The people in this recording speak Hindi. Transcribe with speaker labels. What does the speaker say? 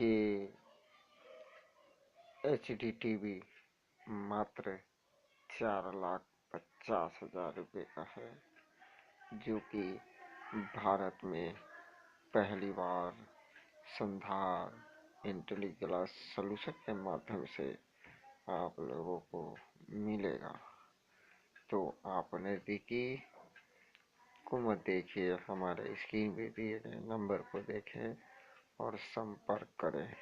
Speaker 1: कि HD टीवी मात्र 4,50,000 रुपये का है, जो कि भारत में पहली बार संधार इंटेलिग्लास सॉल्यूशन के माध्यम से आप लोगों को मिलेगा। तो आप नज़दीकी को मत देखिए, हमारे स्क्रीन पे दिए गए नंबर को देखें और संपर्क करें।